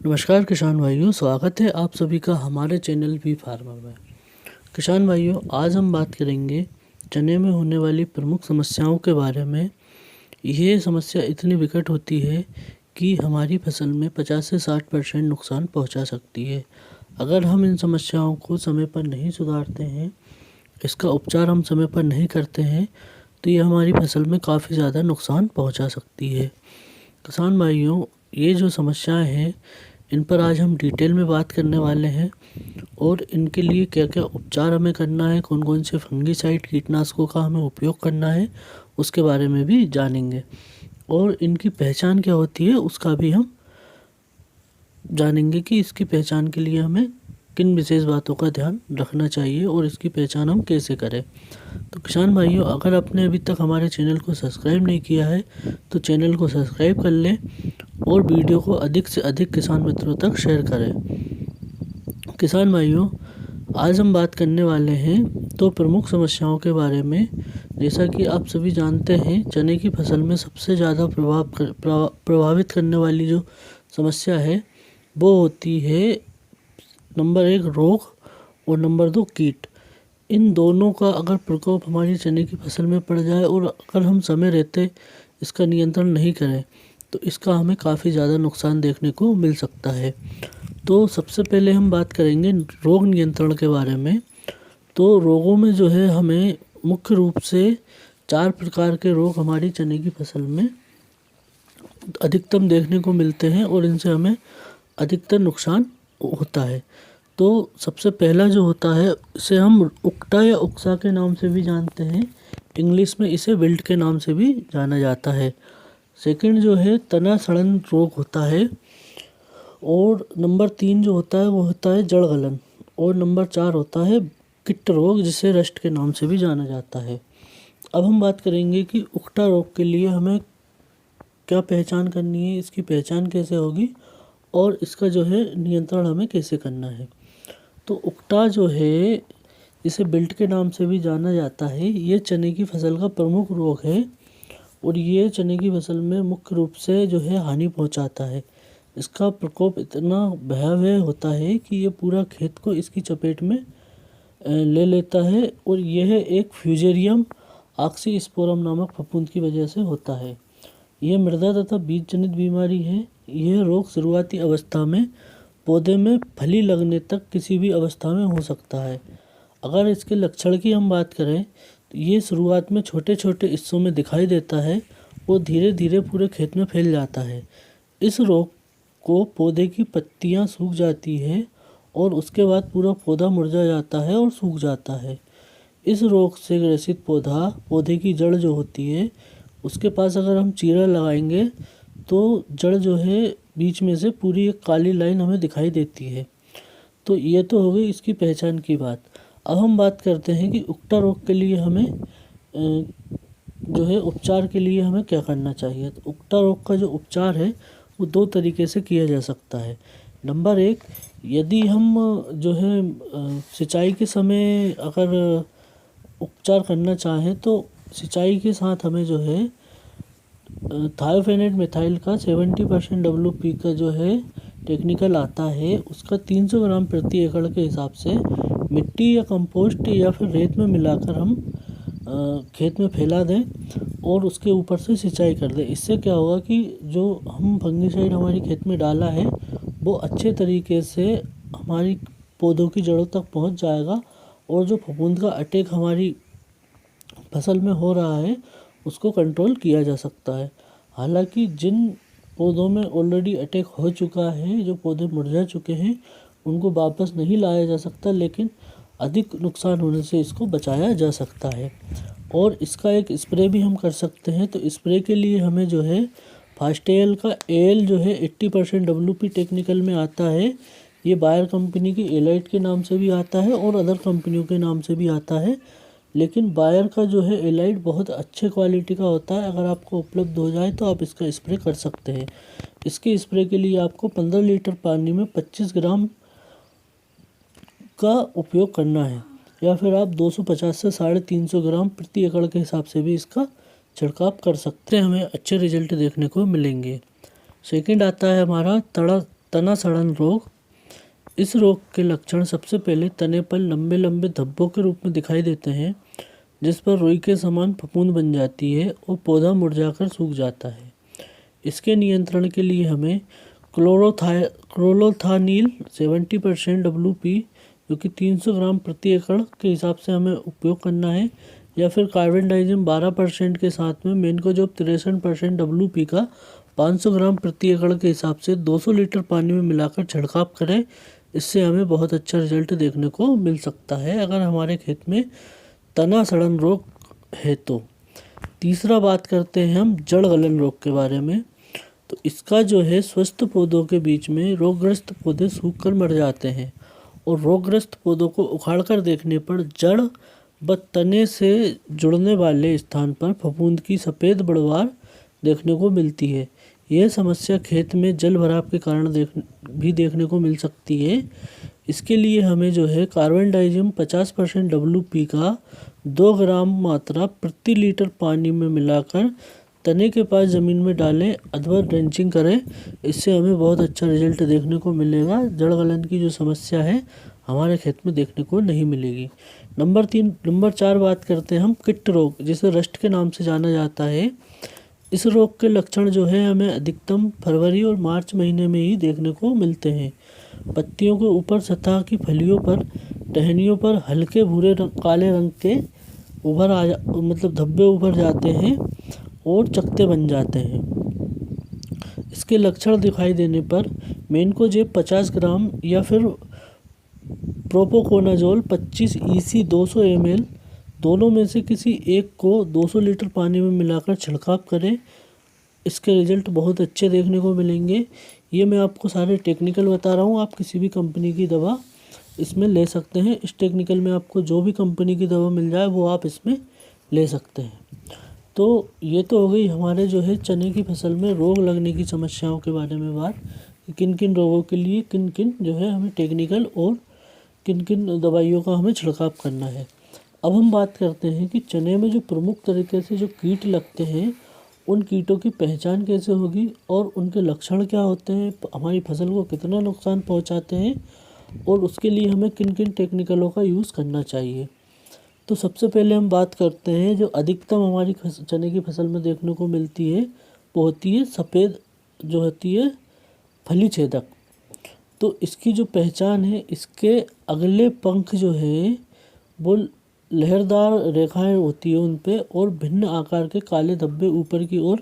नमस्कार किसान भाइयों, स्वागत है आप सभी का हमारे चैनल बी फार्मर में। किसान भाइयों, आज हम बात करेंगे चने में होने वाली प्रमुख समस्याओं के बारे में। ये समस्या इतनी विकट होती है कि हमारी फसल में 50 से 60% नुकसान पहुंचा सकती है। अगर हम इन समस्याओं को समय पर नहीं सुधारते हैं, इसका उपचार हम समय पर नहीं करते हैं, तो ये हमारी फसल में काफ़ी ज़्यादा नुकसान पहुंचा सकती है। किसान भाइयों, ये जो समस्याएं हैं, इन पर आज हम डिटेल में बात करने वाले हैं और इनके लिए क्या क्या उपचार हमें करना है, कौन कौन से फंगीसाइड कीटनाशकों का हमें उपयोग करना है, उसके बारे में भी जानेंगे। और इनकी पहचान क्या होती है उसका भी हम जानेंगे कि इसकी पहचान के लिए हमें किन विशेष बातों का ध्यान रखना चाहिए और इसकी पहचान हम कैसे करें। तो किसान भाइयों, अगर आपने अभी तक हमारे चैनल को सब्सक्राइब नहीं किया है तो चैनल को सब्सक्राइब कर लें और वीडियो को अधिक से अधिक किसान मित्रों तक शेयर करें। किसान भाइयों, आज हम बात करने वाले हैं तो प्रमुख समस्याओं के बारे में। जैसा कि आप सभी जानते हैं, चने की फसल में सबसे ज़्यादा प्रभावित करने वाली जो समस्या है वो होती है नंबर 1 रोग और नंबर 2 कीट। इन दोनों का अगर प्रकोप हमारी चने की फसल में पड़ जाए और अगर हम समय रहते इसका नियंत्रण नहीं करें तो इसका हमें काफ़ी ज़्यादा नुकसान देखने को मिल सकता है। तो सबसे पहले हम बात करेंगे रोग नियंत्रण के बारे में। तो रोगों में जो है हमें मुख्य रूप से 4 प्रकार के रोग हमारी चने की फसल में अधिकतम देखने को मिलते हैं और इनसे हमें अधिकतर नुकसान होता है। तो सबसे पहला जो होता है इसे हम उकटा या उकसा के नाम से भी जानते हैं, इंग्लिश में इसे विल्ट के नाम से भी जाना जाता है। सेकंड जो है तना सड़न रोग होता है और नंबर 3 जो होता है वो होता है जड़ गलन और नंबर 4 होता है किट रोग, जिसे रस्ट के नाम से भी जाना जाता है। अब हम बात करेंगे कि उकटा रोग के लिए हमें क्या पहचान करनी है, इसकी पहचान कैसे होगी और इसका जो है नियंत्रण हमें कैसे करना है। तो उकटा जो है इसे बिल्ट के नाम से भी जाना जाता है। ये चने की फसल का प्रमुख रोग है और ये चने की फसल में मुख्य रूप से जो है हानि पहुंचाता है। इसका प्रकोप इतना भयावह होता है कि ये पूरा खेत को इसकी चपेट में ले लेता है और यह एक फ्यूजेरियम ऑक्सीस्पोरम नामक फफूंद की वजह से होता है। यह मृदा तथा बीज जनित बीमारी है। यह रोग शुरुआती अवस्था में पौधे में फली लगने तक किसी भी अवस्था में हो सकता है। अगर इसके लक्षण की हम बात करें तो ये शुरुआत में छोटे छोटे हिस्सों में दिखाई देता है और धीरे धीरे पूरे खेत में फैल जाता है। इस रोग को पौधे की पत्तियां सूख जाती है और उसके बाद पूरा पौधा मुरझा जाता है और सूख जाता है। इस रोग से ग्रसित पौधे की जड़ जो होती है उसके पास अगर हम चीरा लगाएंगे तो जड़ जो है बीच में से पूरी एक काली लाइन हमें दिखाई देती है। तो ये तो हो गई इसकी पहचान की बात। अब हम बात करते हैं कि उकटा रोग के लिए हमें जो है उपचार के लिए हमें क्या करना चाहिए। तो उकटा रोग का जो उपचार है वो 2 तरीके से किया जा सकता है। नंबर 1, यदि हम जो है सिंचाई के समय अगर उपचार करना चाहें तो सिंचाई के साथ हमें जो है थायोफेनेट मिथाइल का 70% WP का जो है टेक्निकल आता है, उसका 300 ग्राम प्रति एकड़ के हिसाब से मिट्टी या कंपोस्ट या फिर रेत में मिलाकर हम खेत में फैला दें और उसके ऊपर से सिंचाई कर दें। इससे क्या होगा कि जो हम फंगीसाइड हमारी खेत में डाला है वो अच्छे तरीके से हमारी पौधों की जड़ों तक पहुंच जाएगा और जो फफूंद का अटैक हमारी फसल में हो रहा है उसको कंट्रोल किया जा सकता है। हालांकि जिन पौधों में ऑलरेडी अटैक हो चुका है, जो पौधे मुरझा चुके हैं, उनको वापस नहीं लाया जा सकता, लेकिन अधिक नुकसान होने से इसको बचाया जा सकता है। और इसका एक स्प्रे भी हम कर सकते हैं। तो स्प्रे के लिए हमें जो है फास्टेल का एल जो है 80% WP टेक्निकल में आता है। ये बायर कंपनी की एलाइट के नाम से भी आता है और अदर कंपनियों के नाम से भी आता है, लेकिन बायर का जो है एलाइट बहुत अच्छे क्वालिटी का होता है। अगर आपको उपलब्ध हो जाए तो आप इसका स्प्रे कर सकते हैं। इसके स्प्रे के लिए आपको 15 लीटर पानी में 25 ग्राम का उपयोग करना है या फिर आप 250 से 350 ग्राम प्रति एकड़ के हिसाब से भी इसका छिड़काव कर सकते हैं। हमें अच्छे रिजल्ट देखने को मिलेंगे। सेकंड आता है हमारा तना सड़न रोग। इस रोग के लक्षण सबसे पहले तने पर लंबे लंबे धब्बों के रूप में दिखाई देते हैं, जिस पर रुई के समान फफूंद बन जाती है और पौधा मुरझाकर सूख जाता है। इसके नियंत्रण के लिए हमें क्लोरोथानील 70% WP, जो कि 300 ग्राम प्रति एकड़ के हिसाब से हमें उपयोग करना है, या फिर कार्बेंडाइजिम 12% के साथ में मेनकोजोब 63% WP का 500 ग्राम प्रति एकड़ के हिसाब से 200 लीटर पानी में मिलाकर छिड़काव करें। इससे हमें बहुत अच्छा रिजल्ट देखने को मिल सकता है अगर हमारे खेत में तना सड़न रोग है तो। तीसरा बात करते हैं हम जड़ गलन रोग के बारे में। तो इसका जो है स्वस्थ पौधों के बीच में रोगग्रस्त पौधे सूखकर मर जाते हैं और रोगग्रस्त पौधों को उखाड़कर देखने पर जड़ व तने से जुड़ने वाले स्थान पर फफूंद की सफ़ेद बढ़वार देखने को मिलती है। यह समस्या खेत में जल भराव के कारण भी देखने को मिल सकती है। इसके लिए हमें जो है कार्बेंडाइजिम 50% WP का 2 ग्राम मात्रा प्रति लीटर पानी में मिलाकर तने के पास ज़मीन में डालें अथवा ड्रेंचिंग करें। इससे हमें बहुत अच्छा रिजल्ट देखने को मिलेगा। जड़ गलन की जो समस्या है हमारे खेत में देखने को नहीं मिलेगी। नंबर 4 बात करते हैं हम किट रोग, जिसे रस्ट के नाम से जाना जाता है। इस रोग के लक्षण जो है हमें अधिकतम फरवरी और मार्च महीने में ही देखने को मिलते हैं। पत्तियों के ऊपर सतह की फलियों पर, टहनियों पर हल्के भूरे काले रंग के धब्बे उभर जाते हैं और चकत्ते बन जाते हैं। इसके लक्षण दिखाई देने पर मेनकोजेब 50 ग्राम या फिर प्रोपोकोनाजोल 25 EC 200 ml दोनों में से किसी एक को 200 लीटर पानी में मिलाकर छिड़काव करें। इसके रिजल्ट बहुत अच्छे देखने को मिलेंगे। ये मैं आपको सारे टेक्निकल बता रहा हूँ, आप किसी भी कंपनी की दवा इसमें ले सकते हैं। इस टेक्निकल में आपको जो भी कंपनी की दवा मिल जाए वो आप इसमें ले सकते हैं। तो ये तो हो गई हमारे जो है चने की फसल में रोग लगने की समस्याओं के बारे में बात, किन किन रोगों के लिए किन किन जो है हमें टेक्निकल और किन किन दवाइयों का हमें छिड़काव करना है। अब हम बात करते हैं कि चने में जो प्रमुख तरीके से जो कीट लगते हैं उन कीटों की पहचान कैसे होगी और उनके लक्षण क्या होते हैं, हमारी फसल को कितना नुकसान पहुंचाते हैं और उसके लिए हमें किन किन टेक्निकलों का यूज़ करना चाहिए। तो सबसे पहले हम बात करते हैं जो अधिकतम हमारी चने की फसल में देखने को मिलती है वो होती है सफ़ेद जो होती है फली छेदक। तो इसकी जो पहचान है, इसके अगले पंख जो है वो लहरदार रेखाएं होती है उन पे और भिन्न आकार के काले धब्बे ऊपर की ओर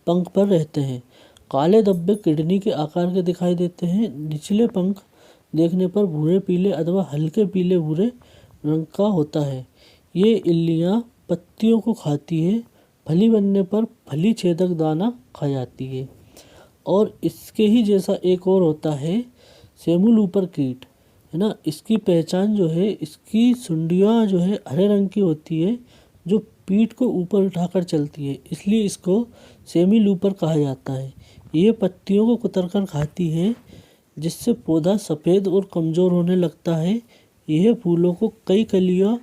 पंख पर रहते हैं। काले धब्बे किडनी के आकार के दिखाई देते हैं। निचले पंख देखने पर भूरे पीले अथवा हल्के पीले भूरे रंग का होता है। ये इल्लियाँ पत्तियों को खाती है। फली बनने पर फली छेदक दाना खा जाती है। और इसके ही जैसा एक और होता है सेमुल ऊपर कीट, है ना। इसकी पहचान जो है, इसकी सुंडियाँ जो है हरे रंग की होती है जो पीठ को ऊपर उठाकर चलती है, इसलिए इसको सेमिल ऊपर कहा जाता है। ये पत्तियों को कुतर कर खाती है जिससे पौधा सफ़ेद और कमज़ोर होने लगता है। यह फूलों को कई कलियाँ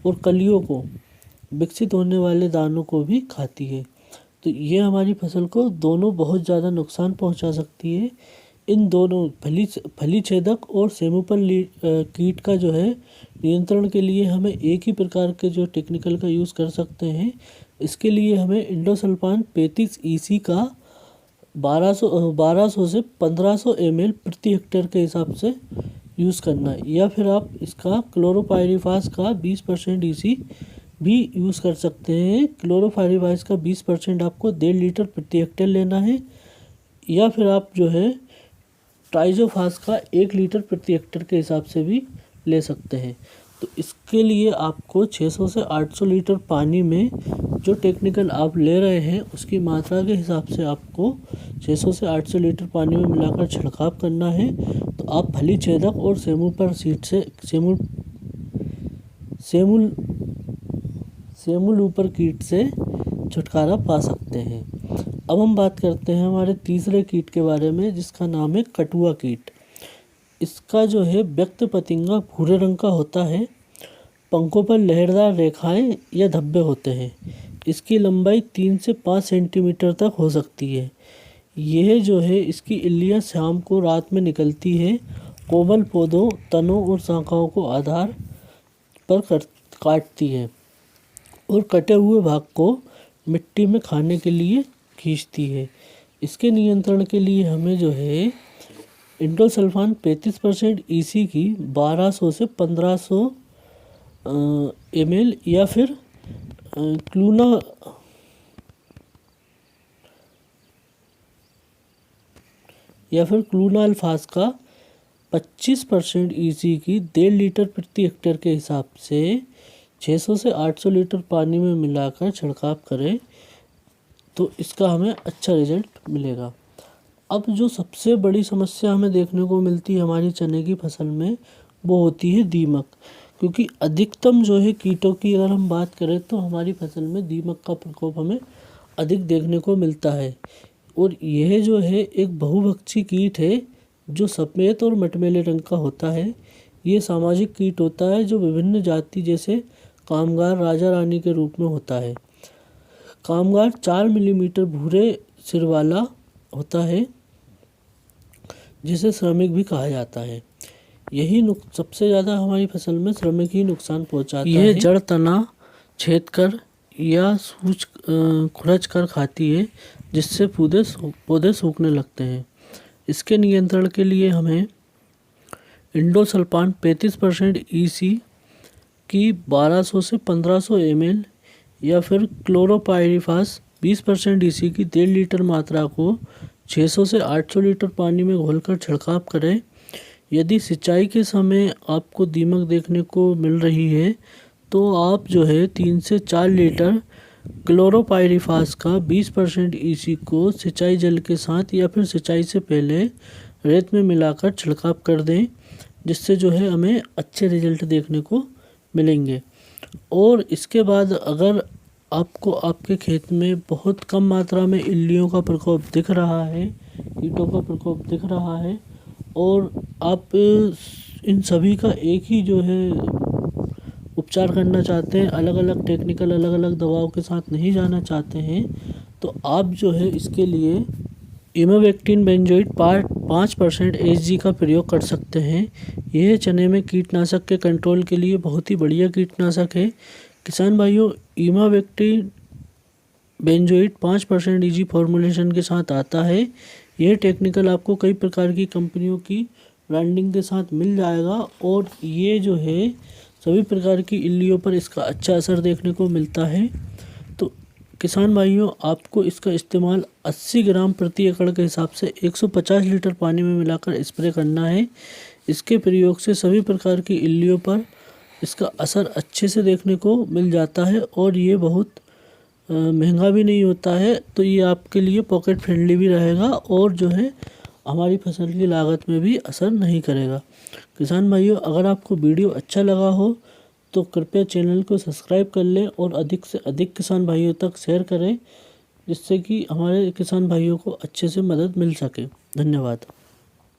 और कलियों को विकसित होने वाले दानों को भी खाती है। तो ये हमारी फसल को दोनों बहुत ज़्यादा नुकसान पहुंचा सकती है। इन दोनों फली छेदक और सेमुपल कीट का जो है नियंत्रण के लिए हमें एक ही प्रकार के जो टेक्निकल का यूज़ कर सकते हैं। इसके लिए हमें इंडोसल्फान 35 EC का 1200 से 1500 ml प्रति हेक्टेयर के हिसाब से यूज़ करना है, या फिर आप इसका क्लोरोपाइरीफास का 20% EC भी यूज़ कर सकते हैं। क्लोरोपाइरीफास का 20% आपको 1.5 लीटर प्रति हेक्टेयर लेना है, या फिर आप जो है ट्राइजोफास का 1 लीटर प्रति हेक्टेयर के हिसाब से भी ले सकते हैं। तो इसके लिए आपको 600 से 800 लीटर पानी में जो टेक्निकल आप ले रहे हैं उसकी मात्रा के हिसाब से आपको 600 से 800 लीटर पानी में मिलाकर छिड़काव करना है। तो आप फली छेदक और सेमुल ऊपर कीट से छुटकारा पा सकते हैं। अब हम बात करते हैं हमारे तीसरे कीट के बारे में, जिसका नाम है कटुआ कीट। इसका जो है व्यक्त पतंगा भूरे रंग का होता है। पंखों पर लहरदार रेखाएं या धब्बे होते हैं। इसकी लंबाई 3 से 5 सेंटीमीटर तक हो सकती है। यह जो है इसकी इल्लियाँ शाम को रात में निकलती है। कोमल पौधों, तनों और शाखाओं को आधार पर काटती है और कटे हुए भाग को मिट्टी में खाने के लिए खींचती है। इसके नियंत्रण के लिए हमें जो है इंडोसल्फान 35% EC की 1200 से 1500 ml या फिर क्लूनाल्फास का 25% EC की 1.5 लीटर प्रति हेक्टेयर के हिसाब से 600 से 800 लीटर पानी में मिलाकर छिड़काव करें तो इसका हमें अच्छा रिजल्ट मिलेगा। अब जो सबसे बड़ी समस्या हमें देखने को मिलती है हमारी चने की फसल में, वो होती है दीमक। क्योंकि अधिकतम जो है कीटों की अगर हम बात करें तो हमारी फसल में दीमक का प्रकोप हमें अधिक देखने को मिलता है। और यह जो है एक बहुभक्षी कीट है जो सफ़ेद और मटमैले रंग का होता है। ये सामाजिक कीट होता है जो विभिन्न जाति जैसे कामगार, राजा रानी के रूप में होता है। कामगार 4 मिलीमीटर भूरे सिर वाला होता है जिसे श्रमिक भी कहा जाता है। यही सबसे ज़्यादा हमारी फसल में श्रमिक ही नुकसान पहुंचाता है। यह जड़ तना छेद कर या खुरच कर खाती है जिससे पौधे सूखने लगते हैं। इसके नियंत्रण के लिए हमें इंडोसल्फान 35% EC की 1200 से 1500 ml या फिर क्लोरोपाइरीफास 20% EC की 1.5 लीटर मात्रा को 600 से 800 लीटर पानी में घोलकर छिड़काव करें। यदि सिंचाई के समय आपको दीमक देखने को मिल रही है तो आप जो है 3 से 4 लीटर क्लोरोपाइरीफास का 20% EC को सिंचाई जल के साथ या फिर सिंचाई से पहले रेत में मिलाकर छिड़काव कर दें, जिससे जो है हमें अच्छे रिजल्ट देखने को मिलेंगे। और इसके बाद अगर आपको आपके खेत में बहुत कम मात्रा में इल्लियों का प्रकोप दिख रहा है, कीटों का प्रकोप दिख रहा है और आप इन सभी का एक ही जो है उपचार करना चाहते हैं, अलग अलग टेक्निकल अलग अलग दवाओं के साथ नहीं जाना चाहते हैं, तो आप जो है इसके लिए इमामेक्टिन बेंजोएट 5% HG का प्रयोग कर सकते हैं। यह चने में कीटनाशक के कंट्रोल के लिए बहुत ही बढ़िया कीटनाशक है। किसान भाइयों, इमामेक्टिन बेंजोएट 5% EG फॉर्मुलेशन के साथ आता है। यह टेक्निकल आपको कई प्रकार की कंपनियों की ब्रांडिंग के साथ मिल जाएगा और ये जो है सभी प्रकार की इल्लियों पर इसका अच्छा असर देखने को मिलता है। तो किसान भाइयों, आपको इसका इस्तेमाल 80 ग्राम प्रति एकड़ के हिसाब से 150 लीटर पानी में मिलाकर स्प्रे करना है। इसके प्रयोग से सभी प्रकार की इल्लियों पर इसका असर अच्छे से देखने को मिल जाता है और ये बहुत महंगा भी नहीं होता है, तो ये आपके लिए पॉकेट फ्रेंडली भी रहेगा और जो है हमारी फसल की लागत में भी असर नहीं करेगा। किसान भाइयों, अगर आपको वीडियो अच्छा लगा हो तो कृपया चैनल को सब्सक्राइब कर लें और अधिक से अधिक किसान भाइयों तक शेयर करें, जिससे कि हमारे किसान भाइयों को अच्छे से मदद मिल सके। धन्यवाद।